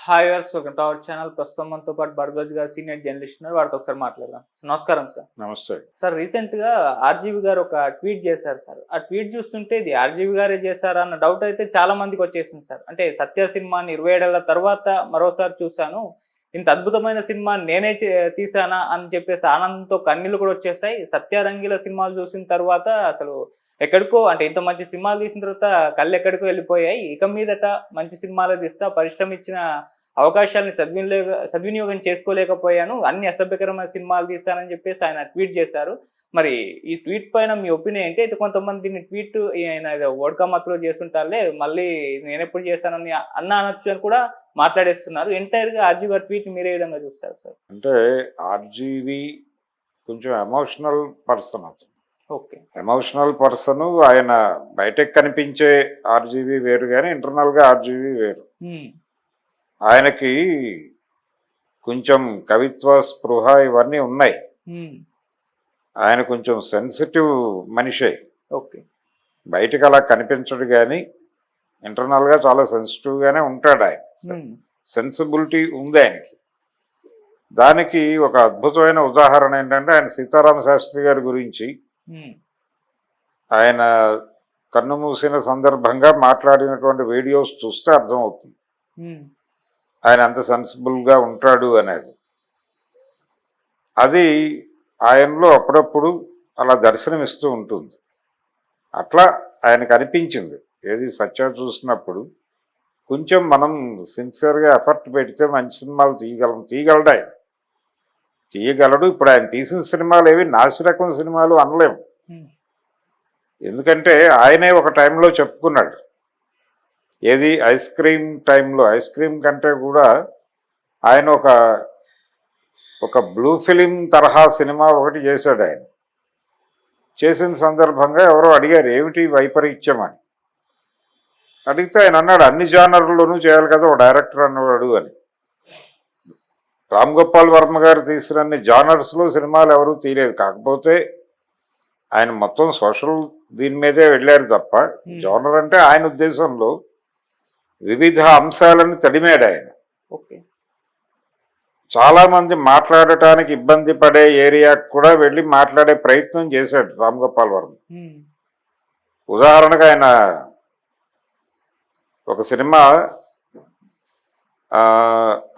Hi viewers, welcome to our channel. ప్రస్తుతం మనతో పాటు భరద్వాజ్ గారు సీనియర్ జర్నలిస్ట్ ఉన్నారు. వారితో ఒకసారి మాట్లాడదాం. నమస్కారం సార్. నమస్తే సార్, రీసెంట్ గా ఆర్జీవి గారు ఒక ట్వీట్ చేశారు సార్. ఆ ట్వీట్ చూస్తుంటే ఇది ఆర్జీవి గారే చేశారా అన్న డౌట్ అయితే చాలా మందికి వచ్చేసింది సార్. అంటే సత్య సినిమాని 27 ఏళ్ల తర్వాత మరోసారి చూశాను, ఇంత అద్భుతమైన సినిమా నేనే తీసానా అని చెప్పేసి ఆనందంతో కన్నీళ్ళు కూడా వచ్చేసాయి. సత్య రంగీల సినిమాలు చూసిన తర్వాత అసలు ఎక్కడికో, అంటే ఇంత మంచి సినిమాలు తీసిన తర్వాత కళ్ళు ఎక్కడికో వెళ్ళిపోయాయి. ఇక మీదట మంచి సినిమాలు తీస్తా, పరిశ్రమ ఇచ్చిన అవకాశాలని సద్వినియోగం చేసుకోలేకపోయాను, అన్ని అసభ్యకరమైన సినిమాలు తీస్తానని చెప్పేసి ఆయన ట్వీట్ చేశారు. మరి ఈ ట్వీట్ పైన మీ ఒపీనియన్ ఏంటి? అయితే కొంతమంది దీన్ని ట్వీట్ ఆయన ఓడ్కా మాత్రం చేస్తుంటారులే, మళ్ళీ నేను ఎప్పుడు చేశానని అనొచ్చు అని కూడా మాట్లాడేస్తున్నారు. ఎంటైర్గా ఆర్జీవి గారి ట్వీట్ మీరే విధంగా చూస్తారు సార్? అంటే ఆర్జీవి కొంచెం ఎమోషనల్ పర్సన్. అతను ఓకే, ఎమోషనల్ పర్సన్. ఆయన బయటకు కనిపించే ఆర్జీవి వేరు, కానీ ఇంటర్నల్గా ఆర్జీవి వేరు. ఆయనకి కొంచెం కవిత్వ స్పృహ ఇవన్నీ ఉన్నాయి. ఆయన కొంచెం సెన్సిటివ్ మనిషే. ఓకే, బయటకు అలా కనిపించడు, కానీ ఇంటర్నల్గా చాలా సెన్సిటివ్గానే ఉంటాడు. ఆయన సెన్సిబిలిటీ ఉంది ఆయనకి. దానికి ఒక అద్భుతమైన ఉదాహరణ ఏంటంటే, ఆయన సీతారామ శాస్త్రి గారి గురించి ఆయన కన్ను మూసిన సందర్భంగా మాట్లాడినటువంటి వీడియోస్ చూస్తే అర్థమవుతుంది ఆయన అంత సెన్సిబుల్గా ఉంటాడు అనేది. అది ఆయనలో అప్పుడప్పుడు అలా దర్శనమిస్తూ ఉంటుంది. అట్లా ఆయనకు అనిపించింది. ఏది సత్య చూసినప్పుడు కొంచెం మనం సిన్సియర్గా ఎఫర్ట్ పెడితే మంచి సినిమాలు తీయగలడు ఆయన, తీయగలడు. ఇప్పుడు ఆయన తీసిన సినిమాలు ఏవి నాసిరకం సినిమాలు అనలేము. ఎందుకంటే ఆయనే ఒక టైంలో చెప్పుకున్నాడు, ఏది ఐస్ క్రీమ్ టైంలో, ఐస్ క్రీమ్ కంటే కూడా ఆయన ఒక బ్లూ ఫిలిం తరహా సినిమా ఒకటి చేశాడు. ఆయన చేసిన సందర్భంగా ఎవరో అడిగారు, ఏమిటి వైపరీత్యం అని. అడిగితే ఆయన అన్నాడు, అన్ని జానర్లోనూ చేయాలి కదా ఒక డైరెక్టర్ అన్నాడు అని. రామ్ గోపాల్ వర్మ గారు తీసినన్ని జానర్స్లో సినిమాలు ఎవరూ తీయలేదు. కాకపోతే ఆయన మొత్తం సోషల్ దీని మీదే వెళ్ళారు తప్ప, జానర్ అంటే ఆయన ఉద్దేశంలో వివిధ అంశాలను తడిమాడు ఆయన. చాలా మంది మాట్లాడటానికి ఇబ్బంది పడే ఏరియాకు కూడా వెళ్ళి మాట్లాడే ప్రయత్నం చేశాడు రామ్ గోపాల్ వర్మ. ఉదాహరణకు ఆయన ఒక సినిమా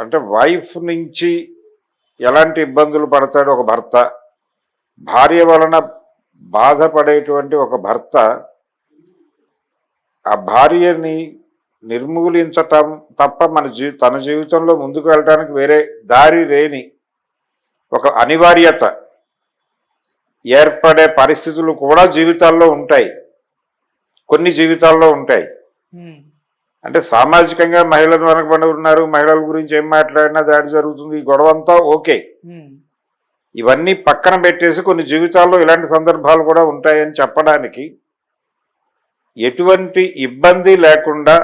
అంటే వైఫ్ నుంచి ఎలాంటి ఇబ్బందులు పడతాడు ఒక భర్త, భార్య వలన బాధపడేటువంటి ఒక భర్త, ఆ భార్యని నిర్మూలించటం తప్ప తన జీవితంలో ముందుకు వెళ్ళడానికి వేరే దారి లేని ఒక అనివార్యత ఏర్పడే పరిస్థితులు కూడా జీవితాల్లో ఉంటాయి, కొన్ని జీవితాల్లో ఉంటాయి. అంటే సామాజికంగా మహిళలు వెనకబడి ఉన్నారు, మహిళల గురించి ఏం మాట్లాడినా దాడి జరుగుతుంది, ఈ గొడవ అంతా ఓకే. ఇవన్నీ పక్కన పెట్టేసి కొన్ని జీవితాల్లో ఇలాంటి సందర్భాలు కూడా ఉంటాయని చెప్పడానికి ఎటువంటి ఇబ్బంది లేకుండా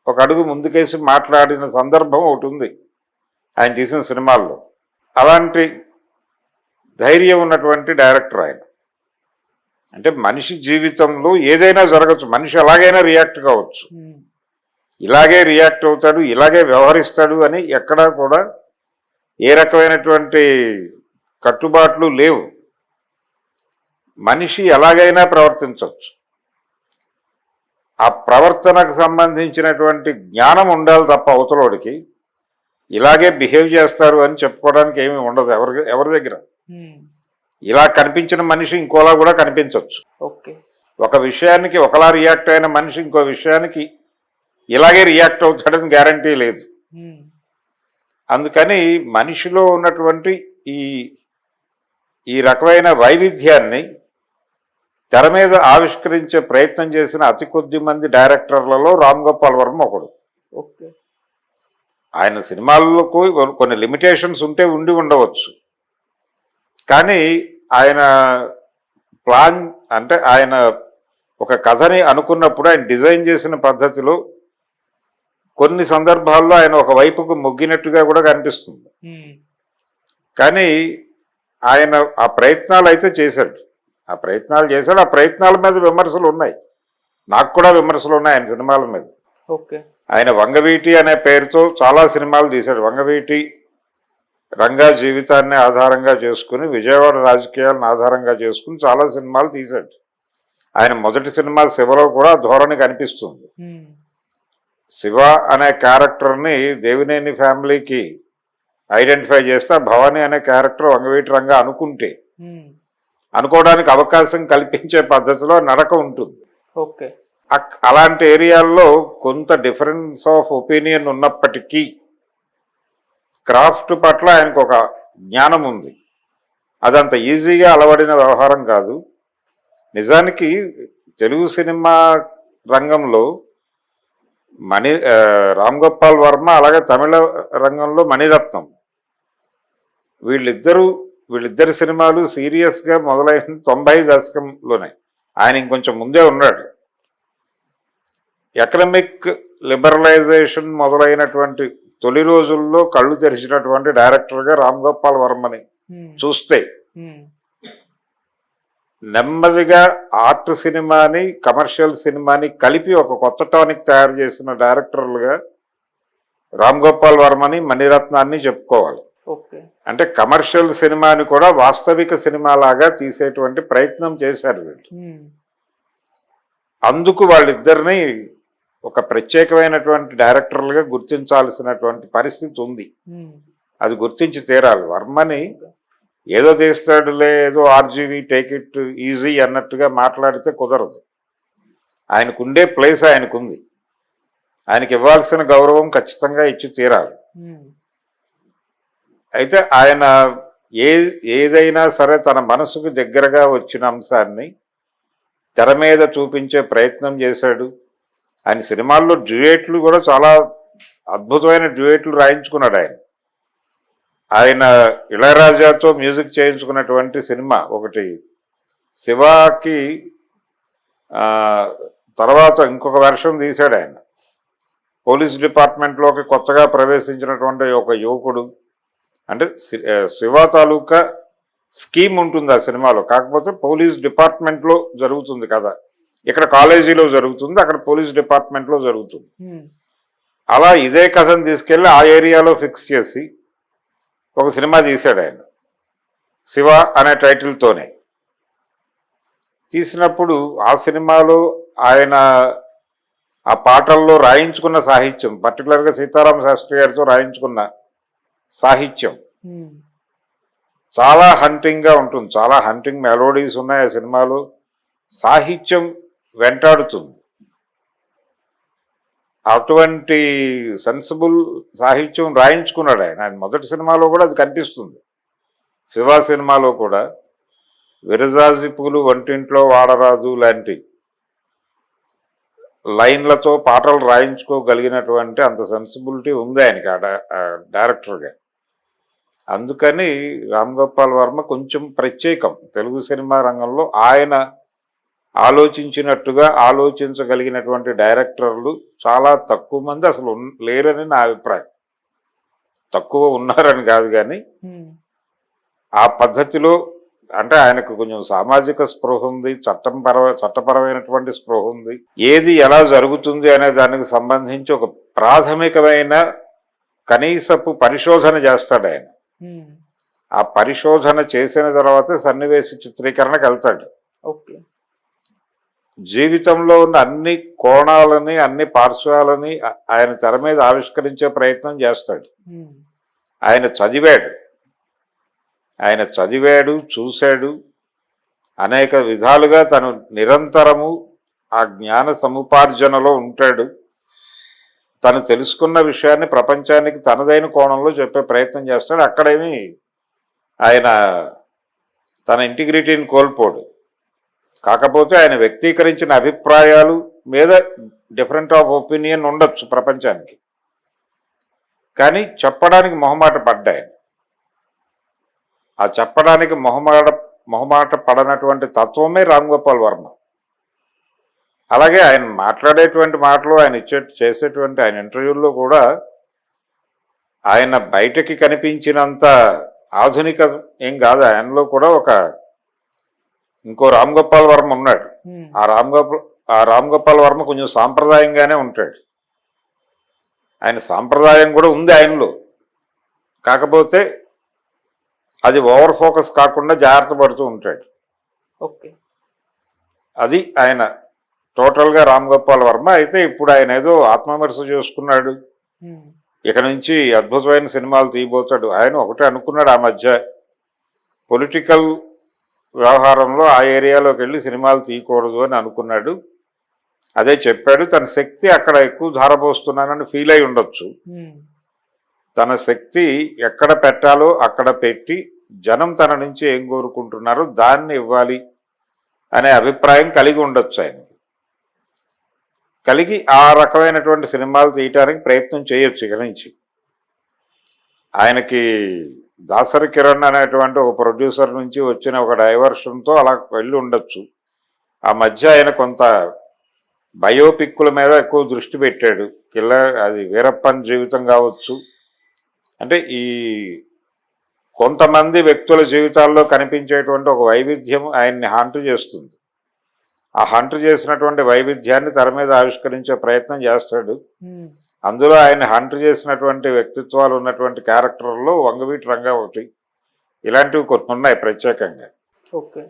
ఒక అడుగు ముందుకేసి మాట్లాడిన సందర్భం ఒకటి ఉంది ఆయన తీసిన సినిమాల్లో. అలాంటి ధైర్యం ఉన్నటువంటి డైరెక్టర్ ఆయన. అంటే మనిషి జీవితంలో ఏదైనా జరగచ్చు, మనిషి ఎలాగైనా రియాక్ట్ కావచ్చు, ఇలాగే రియాక్ట్ అవుతాడు, ఇలాగే వ్యవహరిస్తాడు అని ఎక్కడా కూడా ఏ రకమైనటువంటి కట్టుబాట్లు లేవు. మనిషి ఎలాగైనా ప్రవర్తించవచ్చు. ఆ ప్రవర్తనకు సంబంధించినటువంటి జ్ఞానం ఉండాలి తప్ప అవతలోడికి ఇలాగే బిహేవ్ చేస్తారు అని చెప్పుకోవడానికి ఏమీ ఉండదు ఎవరి దగ్గర. ఇలా కనిపించిన మనిషి ఇంకోలా కూడా కనిపించవచ్చు. ఒక విషయానికి ఒకలా రియాక్ట్ అయిన మనిషి ఇంకో విషయానికి ఇలాగే రియాక్ట్ అవుతాడని గ్యారంటీ లేదు. అందుకని మనిషిలో ఉన్నటువంటి ఈ రకమైన వైవిధ్యాన్ని తెర మీద ఆవిష్కరించే ప్రయత్నం చేసిన అతి కొద్ది మంది డైరెక్టర్లలో రామ్ గోపాల్ వర్మ ఒకడు. ఆయన సినిమాలకు కొన్ని లిమిటేషన్స్ ఉండి ఉండవచ్చు, కానీ ఆయన ప్లాన్ అంటే ఆయన ఒక కథని అనుకున్నప్పుడు ఆయన డిజైన్ చేసిన పద్ధతిలో కొన్ని సందర్భాల్లో ఆయన ఒక వైపుకు మొగ్గినట్టుగా కూడా కనిపిస్తుంది. కానీ ఆయన ఆ ప్రయత్నాలు అయితే చేశాడు. ఆ ప్రయత్నాల మీద విమర్శలు ఉన్నాయి, నాకు కూడా విమర్శలు ఉన్నాయి ఆయన సినిమాల మీద. ఓకే. ఆయన వంగవీటి అనే పేరుతో చాలా సినిమాలు తీశాడు. వంగవీటి రంగా జీవితాన్ని ఆధారంగా చేసుకుని, విజయవాడ రాజకీయాలను ఆధారంగా చేసుకుని చాలా సినిమాలు తీశాడు. ఆయన మొదటి సినిమా శివలో కూడా ధోరణి కనిపిస్తుంది. శివ అనే క్యారెక్టర్ని దేవినేని ఫ్యామిలీకి ఐడెంటిఫై చేస్తే భవానీ అనే క్యారెక్టర్ వంగవీటి రంగా అనుకుంటే అనుకోవడానికి అవకాశం కల్పించే పద్ధతిలో నడక ఉంటుంది. ఓకే. అలాంటి ఏరియాల్లో కొంత డిఫరెన్స్ ఆఫ్ ఒపీనియన్ ఉన్నప్పటికీ క్రాఫ్ట్ పట్ల ఆయనకు ఒక జ్ఞానం ఉంది. అదంత ఈజీగా అలవడిన వ్యవహారం కాదు. నిజానికి తెలుగు సినిమా రంగంలో రామ్ గోపాల్ వర్మ, అలాగే తమిళ రంగంలో మణిరత్నం, వీళ్ళిద్దరి సినిమాలు సీరియస్గా మొదలైన 90 దశకంలోనే. ఆయన ఇంకొంచెం ముందే ఉన్నాడు. ఎకనమిక్ లిబరలైజేషన్ మొదలైనటువంటి తొలి రోజుల్లో కళ్ళు తెరిచినటువంటి డైరెక్టర్గా రామ్ గోపాల్ వర్మని చూస్తే, నెమ్మదిగా ఆర్ట్ సినిమాని కమర్షియల్ సినిమాని కలిపి ఒక కొత్త టానిక్ తయారు చేసిన డైరెక్టర్లుగా రామ్ గోపాల్ వర్మని, మణిరత్నాన్ని చెప్పుకోవాలి. అంటే కమర్షియల్ సినిమాని కూడా వాస్తవిక సినిమా లాగా తీసేటువంటి ప్రయత్నం చేశారు వీళ్ళు. అందుకు వాళ్ళిద్దరిని ఒక ప్రత్యేకమైనటువంటి డైరెక్టర్లుగా గుర్తించాల్సినటువంటి పరిస్థితి ఉంది. అది గుర్తించి తీరాలి. వర్మని ఏదో తీస్తాడులే, ఏదో ఆర్జీవి టేక్ ఇట్ ఈజీ అన్నట్టుగా మాట్లాడితే కుదరదు. ఆయనకుండే ప్లేస్ ఆయనకుంది. ఆయనకి ఇవ్వాల్సిన గౌరవం ఖచ్చితంగా ఇచ్చి తీరాలి. అయితే ఆయన ఏదైనా సరే తన మనసుకు దగ్గరగా వచ్చిన అంశాన్ని తెర మీద చూపించే ప్రయత్నం చేశాడు. ఆయన సినిమాల్లో డ్యూయేట్లు కూడా చాలా అద్భుతమైన డ్యూయేట్లు రాయించుకున్నాడు. ఆయన ఇళయరాజాతో మ్యూజిక్ చేయించుకున్నటువంటి సినిమా ఒకటి, శివాకి తర్వాత ఇంకొక వెర్షన్ తీశాడు ఆయన. పోలీస్ డిపార్ట్మెంట్లోకి కొత్తగా ప్రవేశించినటువంటి ఒక యువకుడు, అంటే శివ తాలూకా స్కీమ్ ఉంటుంది ఆ సినిమాలో, కాకపోతే పోలీస్ డిపార్ట్మెంట్లో జరుగుతుంది కదా. ఇక్కడ కాలేజీలో జరుగుతుంది, అక్కడ పోలీస్ డిపార్ట్మెంట్లో జరుగుతుంది. అలా ఇదే కథను తీసుకెళ్ళి ఆ ఏరియాలో ఫిక్స్ చేసి ఒక సినిమా తీశాడు ఆయన, శివ అనే టైటిల్తోనే. తీసినప్పుడు ఆ సినిమాలో ఆయన ఆ పాటల్లో రాయించుకున్న సాహిత్యం, పర్టికులర్గా సీతారామ శాస్త్రి గారితో రాయించుకున్న సాహిత్యం చాలా హంటింగ్గా ఉంటుంది. చాలా హంటింగ్ మెలోడీస్ ఉన్నాయి ఆ సినిమాలో. సాహిత్యం వెంటాడుతుంది. అటువంటి సెన్సిబుల్ సాహిత్యం రాయించుకున్నాడు ఆయన. ఆయన మొదటి సినిమాలో కూడా అది కనిపిస్తుంది. శివ సినిమాలో కూడా విరజాజి పూలు వంటింట్లో వాడరాదు లాంటి లైన్లతో పాటలు రాయించుకోగలిగినటువంటి అంత సెన్సిబిలిటీ ఉంది ఆయనకి డైరెక్టర్గా. అందుకని రామ్ గోపాల్ వర్మ కొంచెం ప్రత్యేకం తెలుగు సినిమా రంగంలో. ఆయన ఆలోచించినట్టుగా ఆలోచించగలిగినటువంటి డైరెక్టర్లు చాలా తక్కువ మంది అసలు లేరని నా అభిప్రాయం. తక్కువ ఉన్నారని కాదు, కానీ ఆ పద్ధతిలో అంటే ఆయనకు కొంచెం సామాజిక స్పృహ ఉంది, చట్టపరమైనటువంటి స్పృహ ఉంది. ఏది ఎలా జరుగుతుంది అనే దానికి సంబంధించి ఒక ప్రాథమికమైన కనీసపు పరిశోధన చేస్తాడు ఆయన. ఆ పరిశోధన చేసిన తర్వాత సన్నివేశ చిత్రీకరణకు వెళ్తాడు. జీవితంలో ఉన్న అన్ని కోణాలని, అన్ని పార్శ్వాలని ఆయన తెర మీద ఆవిష్కరించే ప్రయత్నం చేస్తాడు. ఆయన చదివాడు, చూశాడు. అనేక విధాలుగా తను నిరంతరము ఆ జ్ఞాన సముపార్జనలో ఉంటాడు. తను తెలుసుకున్న విషయాన్ని ప్రపంచానికి తనదైన కోణంలో చెప్పే ప్రయత్నం చేస్తాడు. అక్కడేమి ఆయన తన ఇంటిగ్రిటీని కోల్పోడు. కాకపోతే ఆయన వ్యక్తీకరించిన అభిప్రాయాలు మీద డిఫరెంట్ ఆఫ్ ఒపీనియన్ ఉండొచ్చు ప్రపంచానికి, కానీ చెప్పడానికి మొహమాట పడ్డాయి. ఆ చెప్పడానికి మొహమాట పడనటువంటి తత్వమే రామ్ గోపాల్ వర్మ. అలాగే ఆయన మాట్లాడేటువంటి మాటలు, ఆయన చేసేటువంటి ఆయన ఇంటర్వ్యూల్లో కూడా ఆయన బయటకి కనిపించినంత ఆధునిక ఏం కాదు. ఆయనలో కూడా ఇంకో రామ్ గోపాల్ వర్మ ఉన్నాడు. ఆ రామ్ గోపాల్ వర్మ కొంచెం సాంప్రదాయంగానే ఉంటాడు. ఆయన సాంప్రదాయం కూడా ఉంది ఆయనలో. కాకపోతే అది ఓవర్ ఫోకస్ కాకుండా జాగ్రత్త పడుతూ ఉంటాడు. ఓకే. అది ఆయన టోటల్గా రామ్ గోపాల్ వర్మ. అయితే ఇప్పుడు ఆయన ఏదో ఆత్మవిమర్శ చేసుకున్నాడు, ఇక నుంచి అద్భుతమైన సినిమాలు తీయబోతాడు. ఆయన ఒకటే అనుకున్నాడు, ఆ మధ్య పొలిటికల్ వ్యవహారంలో ఆ ఏరియాలోకి వెళ్ళి సినిమాలు తీయకూడదు అని అనుకున్నాడు. అదే చెప్పాడు, తన శక్తి అక్కడ ఎక్కువ ధారపోస్తున్నానని ఫీల్ అయి ఉండొచ్చు. తన శక్తి ఎక్కడ పెట్టాలో అక్కడ పెట్టి జనం తన నుంచి ఏం కోరుకుంటున్నారో దాన్ని ఇవ్వాలి అనే అభిప్రాయం కలిగి ఉండొచ్చు ఆయన. కలిగి ఆ రకమైనటువంటి సినిమాలు తీయటానికి ప్రయత్నం చేయొచ్చు ఇక నుంచి. ఆయనకి దాసరి కిరణ్ అనేటువంటి ఒక ప్రొడ్యూసర్ నుంచి వచ్చిన ఒక డైవర్షన్తో అలా వెళ్ళి ఉండొచ్చు. ఆ మధ్య ఆయన కొంత బయోపిక్ల మీద ఎక్కువ దృష్టి పెట్టాడు. అది వీరప్పన్ జీవితం కావచ్చు, అంటే ఈ కొంతమంది వ్యక్తుల జీవితాల్లో కనిపించేటువంటి ఒక వైవిధ్యం ఆయన్ని హంట్ చేస్తుంది. ఆ హంట్ చేసినటువంటి వైవిధ్యాన్ని తెర మీద ఆవిష్కరించే ప్రయత్నం చేస్తాడు. అందులో ఆయన హంట్ చేసినటువంటి వ్యక్తిత్వాలు ఉన్నటువంటి క్యారెక్టర్లో వంగవీటి రంగా ఒకటి, ఇలాంటివి కొన్ని ఉన్నాయి ప్రత్యేకంగా. ఓకే.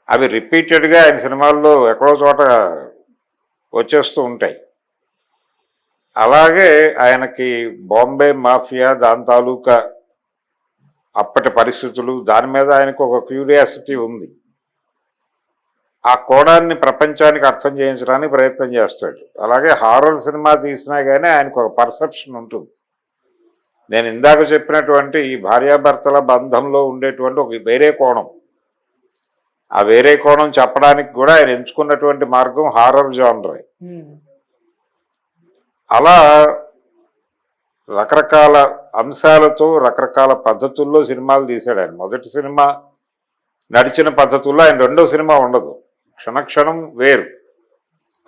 అవి రిపీటెడ్గా ఆయన సినిమాల్లో ఎక్కడో చోట వచ్చేస్తూ ఉంటాయి. అలాగే ఆయనకి బాంబే మాఫియా, దాని తాలూకా అప్పటి పరిస్థితులు, దాని మీద ఆయనకు ఒక క్యూరియాసిటీ ఉంది. ఆ కోణాన్ని ప్రపంచానికి అర్థం చేయించడానికి ప్రయత్నం చేస్తాడు. అలాగే హారర్ సినిమా తీసినా కానీ ఆయనకు ఒక పర్సెప్షన్ ఉంటుంది. నేను ఇందాక చెప్పినటువంటి ఈ భార్యాభర్తల బంధంలో ఉండేటువంటి ఒక వేరే కోణం, ఆ వేరే కోణం చెప్పడానికి కూడా ఆయన ఎంచుకున్నటువంటి మార్గం హారర్ జానర్. అలా రకరకాల అంశాలతో రకరకాల పద్ధతుల్లో సినిమాలు తీశాడు ఆయన. మొదటి సినిమా నడిచిన పద్ధతుల్లో ఆయన రెండో సినిమా ఉండదు, క్షణక్షణం వేరు.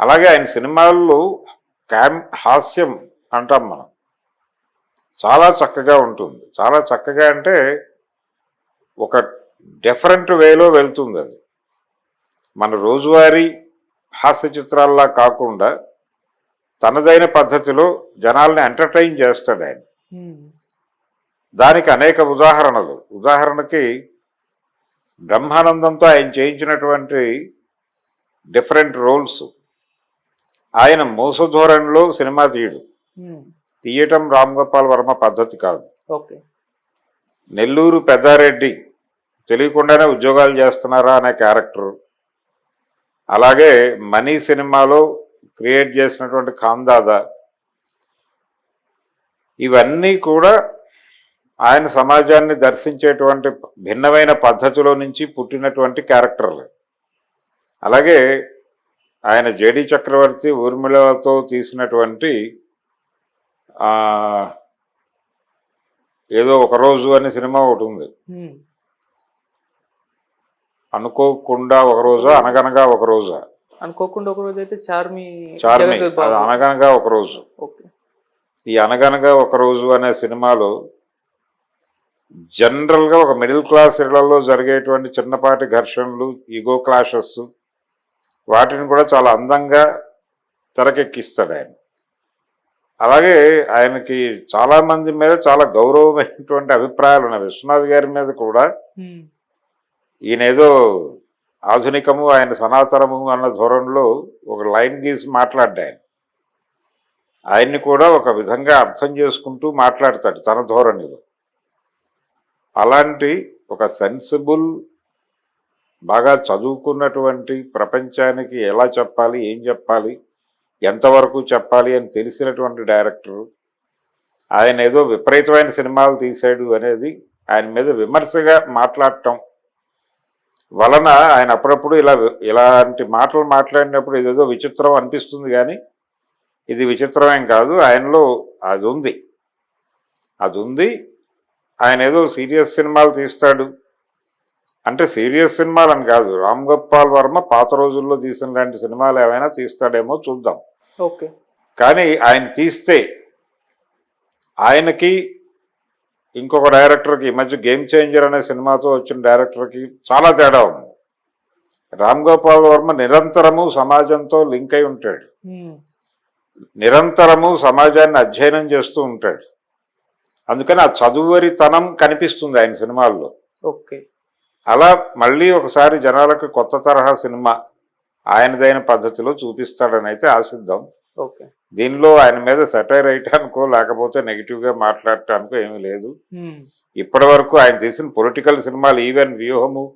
అలాగే ఆయన సినిమాల్లో హాస్యం అంటాం మనం, చాలా చక్కగా ఉంటుంది. చాలా చక్కగా అంటే ఒక డిఫరెంట్ వేలో వెళ్తుంది. అది మన రోజువారీ హాస్య చిత్రాల్లా కాకుండా తనదైన పద్ధతిలో జనాల్ని ఎంటర్టైన్ చేస్తాడు ఆయన. దానికి అనేక ఉదాహరణలు. ఉదాహరణకి బ్రహ్మానందంతో ఆయన చేయించినటువంటి డిఫరెంట్ రోల్స్. ఆయన మోసధోరణిలో సినిమా తీయటం రామ్ గోపాల్ వర్మ పద్ధతి కాదు. ఓకే. నెల్లూరు పెద్దారెడ్డి తెలియకుండానే ఉద్యోగాలు చేస్తున్నారా అనే క్యారెక్టర్, అలాగే మనీ సినిమాలో క్రియేట్ చేసినటువంటి ఖాందాదా, ఇవన్నీ కూడా ఆయన సమాజాన్ని దర్శించేటువంటి భిన్నమైన పద్ధతిలో నుంచి పుట్టినటువంటి క్యారెక్టర్లు. అలాగే ఆయన జేడి చక్రవర్తి ఊర్మిళతో తీసినటువంటి ఏదో ఒకరోజు అనే సినిమా ఒకటి ఉంది. అనుకోకుండా ఒక రోజా, అనగనగా ఒక రోజా, అనుకోకుండా ఒక రోజు అయితే చార్మి, అనగనగా ఒక రోజు. ఈ అనగనగా ఒక రోజు అనే సినిమాలో జనరల్గా ఒక మిడిల్ క్లాస్ ఇళ్లలో జరిగేటువంటి చిన్నపాటి ఘర్షణలు, ఈగో క్లాషెస్, వాటిని కూడా చాలా అందంగా తెరకెక్కిస్తాడు ఆయన. అలాగే ఆయనకి చాలా మంది మీద చాలా గౌరవమైనటువంటి అభిప్రాయాలు ఉన్నాయి. విశ్వనాథ్ గారి మీద కూడా ఈయనేదో ఆధునికము, ఆయన సనాతనము అన్న ధోరణిలో ఒక లైన్ గీసి మాట్లాడ్డాయన. ఆయన్ని కూడా ఒక విధంగా అర్థం చేసుకుంటూ మాట్లాడతాడు తన ధోరణిలో. అలాంటి ఒక సెన్సిబుల్, బాగా చదువుకున్నటువంటి, ప్రపంచానికి ఎలా చెప్పాలి, ఏం చెప్పాలి, ఎంతవరకు చెప్పాలి అని తెలిసినటువంటి డైరెక్టరు. ఆయన ఏదో విపరీతమైన సినిమాలు తీశాడు అనేది ఆయన మీద విమర్శగా మాట్లాడటం వలన ఆయన అప్పుడప్పుడు ఇలాంటి మాటలు మాట్లాడినప్పుడు ఇదేదో విచిత్రం అనిపిస్తుంది. కానీ ఇది విచిత్రమేం కాదు, ఆయనలో అది ఉంది. ఆయన ఏదో సీరియస్ సినిమాలు తీస్తాడు అంటే సీరియస్ సినిమాలు అని కాదు, రామ్ గోపాల్ వర్మ పాత రోజుల్లో తీసిన లాంటి సినిమాలు ఏమైనా తీస్తాడేమో చూద్దాం. ఓకే. కానీ ఆయన తీస్తే ఆయనకి ఇంకొక డైరెక్టర్కి, ఈ మధ్య గేమ్ చేంజర్ అనే సినిమాతో వచ్చిన డైరెక్టర్కి చాలా తేడా ఉంది. రామ్ గోపాల్ వర్మ నిరంతరము సమాజంతో లింక్ అయి ఉంటాడు. నిరంతరము సమాజాన్ని అధ్యయనం చేస్తూ ఉంటాడు. అందుకని ఆ చదువరితనం కనిపిస్తుంది ఆయన సినిమాల్లో. ఓకే. అలా మళ్ళీ ఒకసారి జనాలకు కొత్త తరహా సినిమా ఆయనదైన పద్ధతిలో చూపిస్తాడని అయితే ఆశిద్దాం. ఓకే. దీనిలో ఆయన మీద సెటైర్ వేయటానికో లేకపోతే నెగిటివ్గా మాట్లాడటానికో ఏమీ లేదు. ఇప్పటి వరకు ఆయన చేసిన పొలిటికల్ సినిమాలు ఈవెన్ వ్యూహము